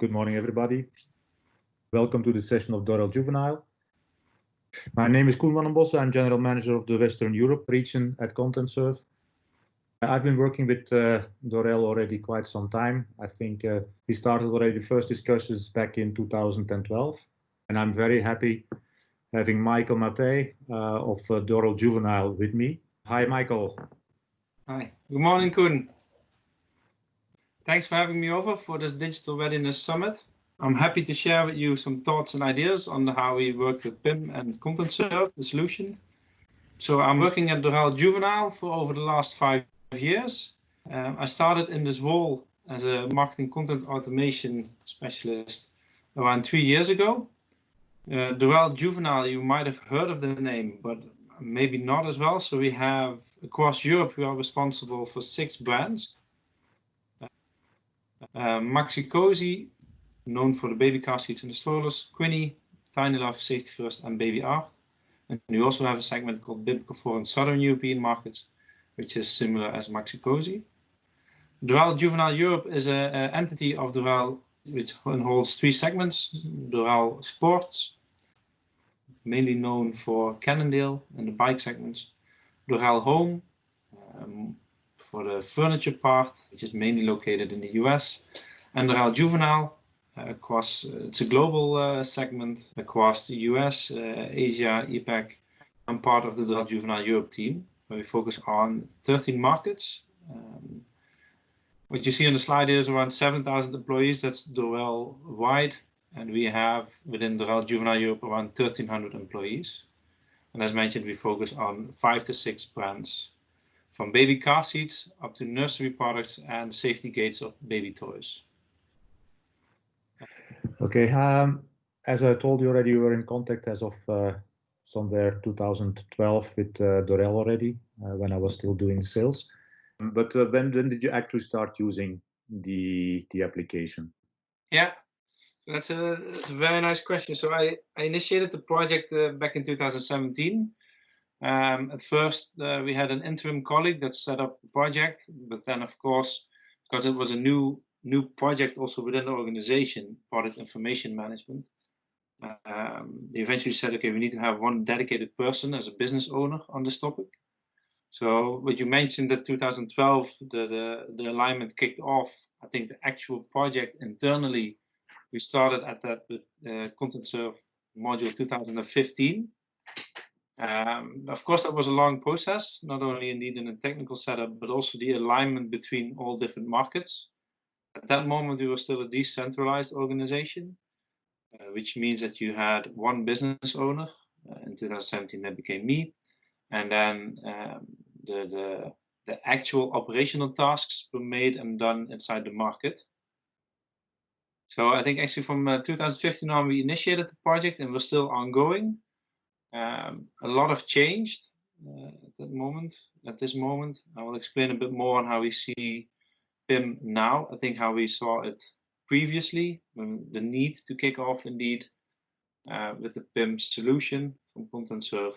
Good morning, everybody. Welcome to the session of Dorel Juvenile. My name is Koen. I'm General Manager of the Western Europe region at Contentserv. I've been working with Dorel already quite some time. I think we started already the first discussions back in 2012. And I'm very happy having Matheij of Dorel Juvenile with me. Hi, Michael. Hi. Good morning, Koen. Thanks for having me over for this Digital Readiness Summit. I'm happy to share with you some thoughts and ideas on how we worked with PIM and Contentserv, the solution. So I'm working at Dorel Juvenile for over the last 5 years. I started in this role as a marketing content automation specialist around 3 years ago. Dorel Juvenile, you might have heard of the name, but maybe not as well. So we have, across Europe, we are responsible for 6 brands. Maxi-Cosi, known for the baby car seats and the strollers, Koen, Tiny Love, Safety First, and Baby Art. And we also have a segment called Biblical for in Southern European markets, which is similar as Maxi-Cosi. Dorel Juvenile Europe is an entity of Dorel which holds 3 segments. Dorel Sports, mainly known for Cannondale and the bike segments. Dorel Home, for the furniture part, which is mainly located in the US. And Dorel Juvenile, it's a global segment across the US, Asia, APAC. I'm part of the Dorel Juvenile Europe team, where we focus on 13 markets. What you see on the slide here is around 7,000 employees. That's Dorel wide, and we have within Dorel Juvenile Europe around 1,300 employees. And as mentioned, we focus on 5 to 6 brands, from baby car seats up to nursery products and safety gates of baby toys. Okay, as I told you already, you were in contact as of somewhere 2012 with Dorel already, when I was still doing sales. But when did you actually start using the application? Yeah, that's a very nice question. So I initiated the project back in 2017. At first, we had an interim colleague that set up the project, but then, of course, because it was a new project also within the organization, product information management, they eventually said, okay, we need to have one dedicated person as a business owner on this topic. So what you mentioned that 2012, the alignment kicked off. I think the actual project internally, we started at that with Contentserv module 2015. Of course, that was a long process, not only indeed in a technical setup, but also the alignment between all different markets. At that moment, we were still a decentralized organization, which means that you had one business owner. In 2017, that became me. And then the actual operational tasks were made and done inside the market. So I think actually from 2015 on, we initiated the project and we're still ongoing. A lot have changed at this moment. I will explain a bit more on how we see PIM now. I think how we saw it previously, the need to kick off indeed with the PIM solution from Contentserv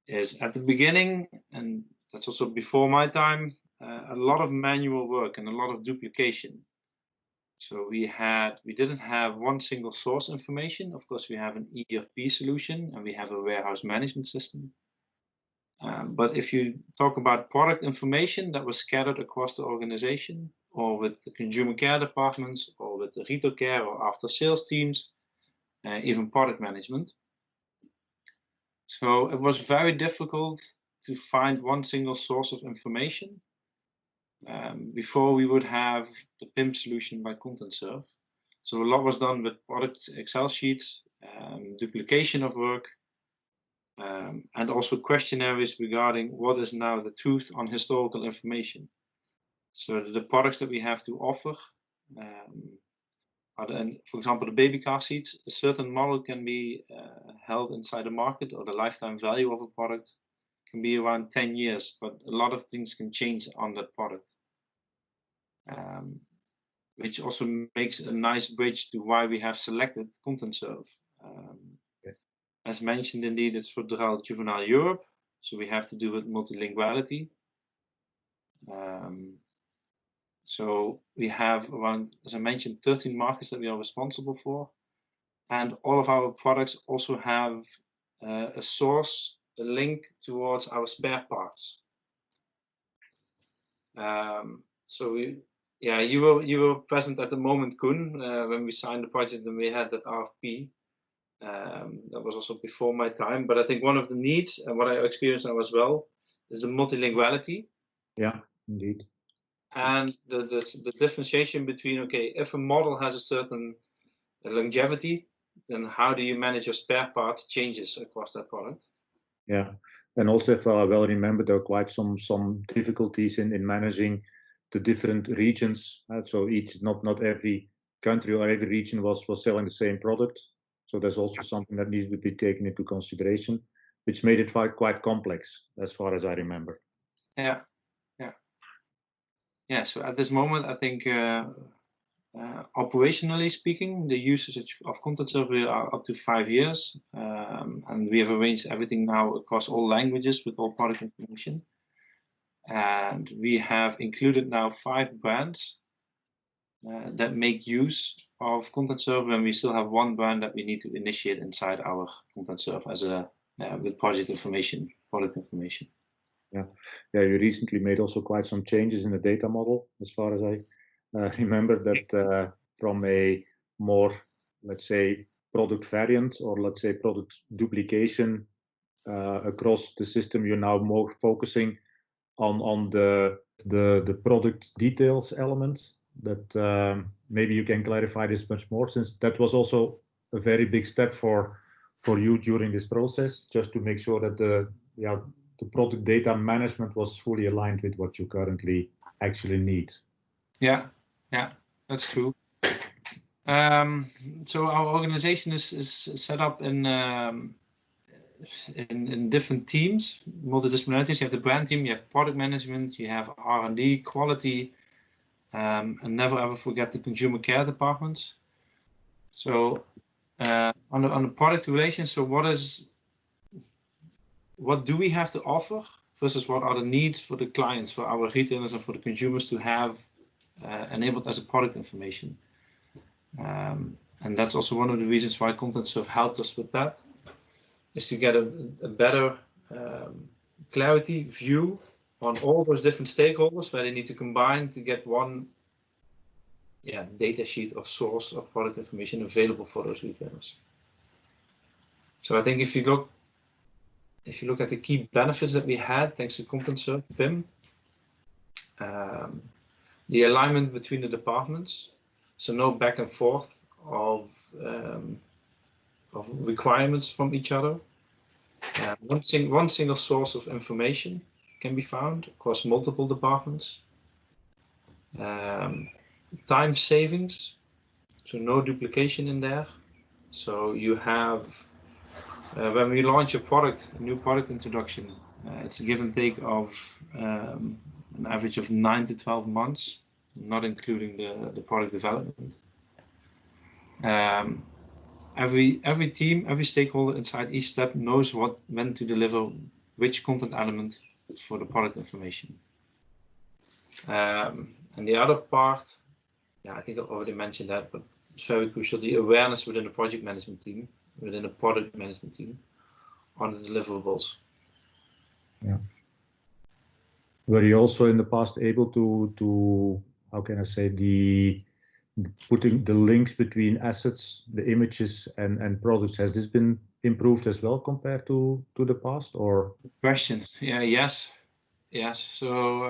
is at the beginning, and that's also before my time, a lot of manual work and a lot of duplication. So we didn't have one single source information. Of course, we have an ERP solution and we have a warehouse management system. But if you talk about product information that was scattered across the organization, or with the consumer care departments, or with the retail care or after sales teams, even product management. So it was very difficult to find one single source of information before we would have the PIM solution by Contentserv. So a lot was done with product Excel sheets, duplication of work, and also questionnaires regarding what is now the truth on historical information. So the products that we have to offer are, for example, the baby car seats. A certain model can be held inside the market, or the lifetime value of a product can be around 10 years, but a lot of things can change on that product, which also makes a nice bridge to why we have selected Contentserv. As mentioned, indeed, it's for Dorel Juvenile Europe, so we have to do with multilinguality. So we have around, as I mentioned, 13 markets that we are responsible for. And all of our products also have a source, a link towards our spare parts. So you were present at the moment, Koen, when we signed the project and we had that RFP. That was also before my time, but I think one of the needs and what I experienced now as well is the multilinguality. Yeah, indeed. And the differentiation between, okay, if a model has a certain longevity, then how do you manage your spare parts changes across that product? Yeah, and also if I well remember, there are quite some difficulties in managing the different regions. So not every country or every region was selling the same product. So there's also something that needed to be taken into consideration, which made it quite complex, as far as I remember. Yeah. So at this moment, I think operationally speaking, the usage of Contentserv are up to 5 years, and we have arranged everything now across all languages with all product information. And we have included now 5 brands that make use of Contentserv, and we still have 1 brand that we need to initiate inside our Contentserv as with product information. Yeah, you recently made also quite some changes in the data model, as far as I remember, that from a more, let's say, product variant or let's say product duplication across the system, you're now more focusing on the product details element. That maybe you can clarify this much more, since that was also a very big step for you during this process, just to make sure that the product data management was fully aligned with what you currently actually need. Yeah, that's true. So our organization is set up in different teams, multidisciplinarities. You have the brand team, you have product management, you have R&D, quality, and never ever forget the consumer care departments. So on the product relations, so what do we have to offer versus what are the needs for the clients, for our retailers and for the consumers to have enabled as a product information. And that's also one of the reasons why Contentserv helped us with that, is to get a better clarity view on all those different stakeholders where they need to combine to get one data sheet or source of product information available for those retailers. So I think if you look at the key benefits that we had thanks to Contentserv, PIM, the alignment between the departments, so no back and forth of requirements from each other. One single source of information can be found across multiple departments. Time savings, so no duplication in there. So you have, when we launch a new product introduction, it's a give and take of an average of 9 to 12 months, not including the product development. Every team, every stakeholder inside each step knows when to deliver which content element for the product information. And the other part, I think I already mentioned that, but it's very crucial, the awareness within the project management team, within the product management team, on the deliverables. Yeah. Were you also in the past able to how can I say, putting the links between assets, the images and products, has this been improved as well compared to the past, or? Question. Yes. So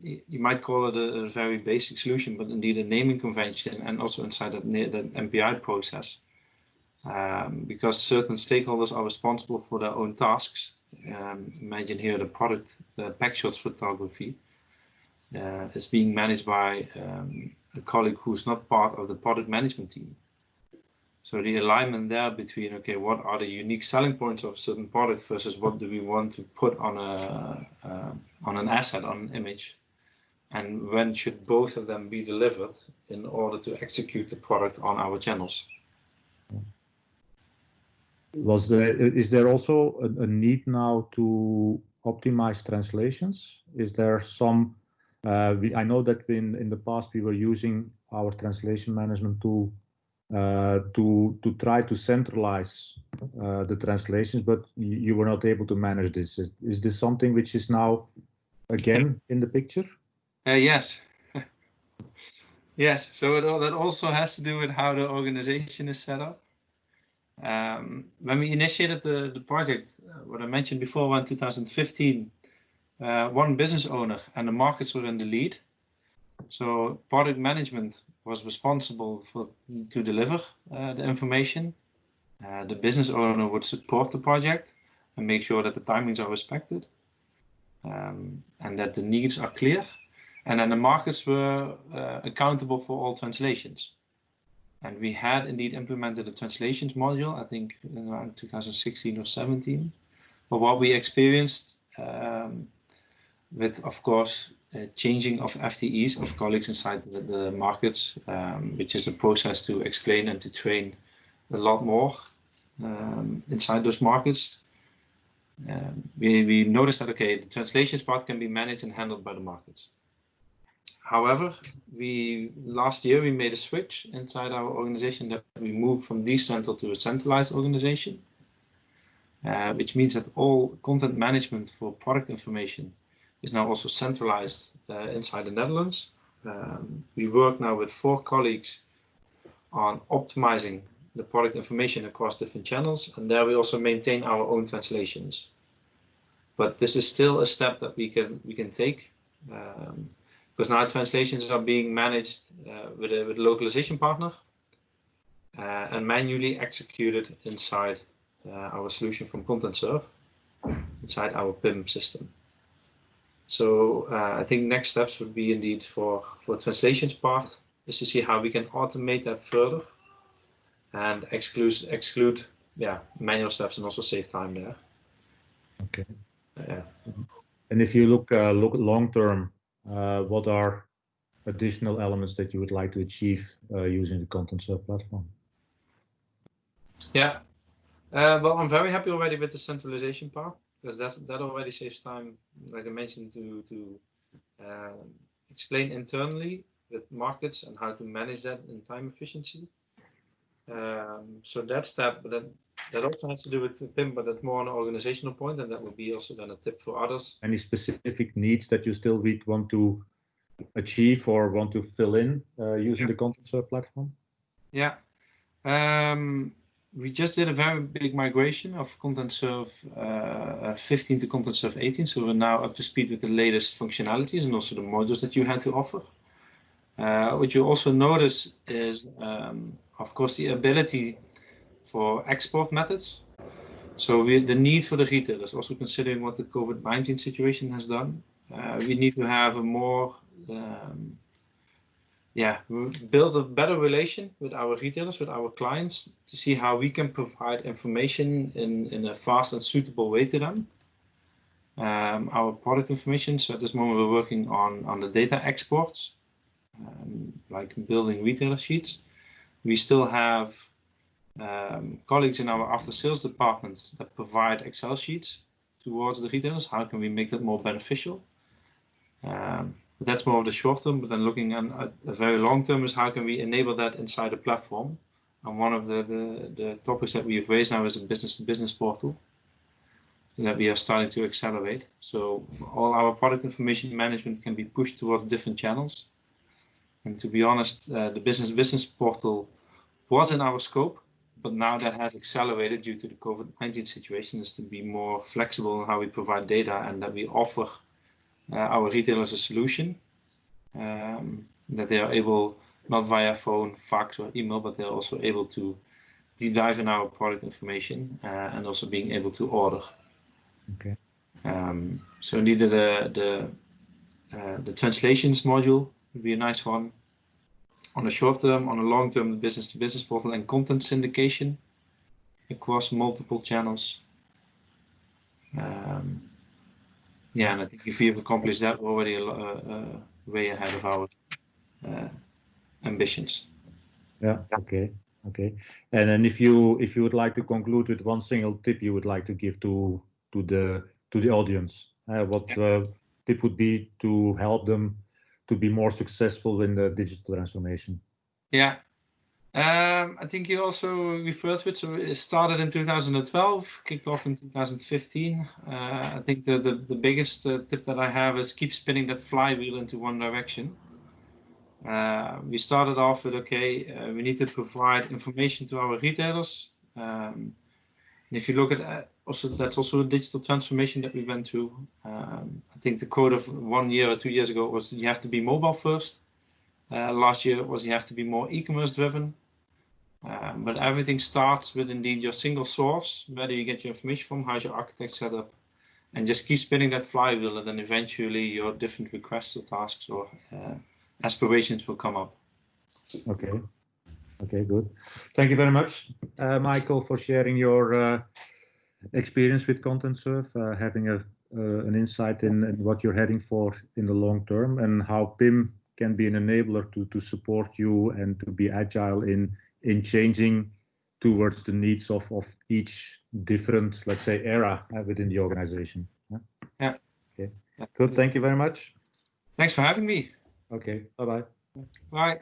you might call it a very basic solution, but indeed a naming convention, and also inside that MPI process, because certain stakeholders are responsible for their own tasks. Imagine here the pack shots photography is being managed by a colleague who's not part of the product management team. So the alignment there between, okay, what are the unique selling points of a certain product versus what do we want to put on an asset, on an image, and when should both of them be delivered in order to execute the product on our channels. Is there also a need now to optimize translations? Is there some I know that in the past we were using our translation management tool to try to centralize the translations, but you were not able to manage this. Is this something which is now again in the picture? Yes. Yes, so that also has to do with how the organization is set up. When we initiated the project, what I mentioned before, in 2015, one business owner and the markets were in the lead. So product management was responsible to deliver the information. The business owner would support the project and make sure that the timings are respected and that the needs are clear. And then the markets were accountable for all translations. And we had indeed implemented the translations module, I think around 2016 or 17. But what we experienced with, of course, changing of FTEs, of colleagues inside the markets, which is a process to explain and to train a lot more inside those markets. We noticed that, okay, the translations part can be managed and handled by the markets. However, last year we made a switch inside our organization that we moved from decentral to a centralized organization, which means that all content management for product information is now also centralized inside the Netherlands. We work now with 4 colleagues on optimizing the product information across different channels, and there we also maintain our own translations. But this is still a step that we can take. Because now translations are being managed with a localization partner and manually executed inside our solution from Contentserv, inside our PIM system. So I think next steps would be indeed for translations part is to see how we can automate that further and exclude manual steps and also save time there. Okay. And if you look long term, what are additional elements that you would like to achieve using the Contentserv platform? Yeah, well, I'm very happy already with the centralization part, because that already saves time, like I mentioned, to explain internally with markets and how to manage that in time efficiency. So that step, but that also has to do with PIM, but that's more on an organizational point, and that would be also then a tip for others. Any specific needs that you still want to achieve or want to fill in using the Contentserv platform? Yeah, we just did a very big migration of Contentserv 15 to Contentserv 18, so we're now up to speed with the latest functionalities and also the modules that you had to offer. What you also notice is, of course, the ability for export methods. So the need for the retailers, also considering what the COVID-19 situation has done, we need to have a more, build a better relation with our retailers, with our clients, to see how we can provide information in a fast and suitable way to them. Our product information, so at this moment we're working on the data exports, like building retailer sheets. We still have colleagues in our after sales departments that provide Excel sheets towards the retailers. How can we make that more beneficial? But that's more of the short term, but then looking at a very long term is how can we enable that inside the platform? And one of the topics that we've raised now is a business-to-business portal that we are starting to accelerate. So all our product information management can be pushed towards different channels. And to be honest, the business portal was in our scope, but now that has accelerated due to the COVID-19 situation, is to be more flexible in how we provide data and that we offer our retailers a solution that they are able, not via phone, fax or email, but they're also able to deep dive in our product information and also being able to order. Okay. So indeed the translations module would be a nice one. On the short term, on the long term, the business-to-business portal and content syndication across multiple channels. And I think if we have accomplished that, we're already way ahead of our ambitions. Yeah. Okay. And then if you would like to conclude with one single tip you would like to give to the audience, what tip would be to help them to be more successful in the digital transformation? Yeah. I think you also referred to it. So it started in 2012, kicked off in 2015. I think the biggest tip that I have is keep spinning that flywheel into one direction. We started off with, we need to provide information to our retailers. And if you look at that's also a digital transformation that we went through. I think the quote of 1 year or 2 years ago was you have to be mobile first. Last year was you have to be more e-commerce driven. But everything starts with indeed your single source, where do you get your information from, how's your architect set up, and just keep spinning that flywheel, and then eventually your different requests or tasks or aspirations will come up. Okay, good. Thank you very much, Michael, for sharing your experience with Contentserv, having an insight in what you're heading for in the long term, and how PIM can be an enabler to support you and to be agile in changing towards the needs of each different, let's say, era within the organization. Yeah. Okay. Good. Thank you very much. Thanks for having me. Okay. Bye-bye. Bye.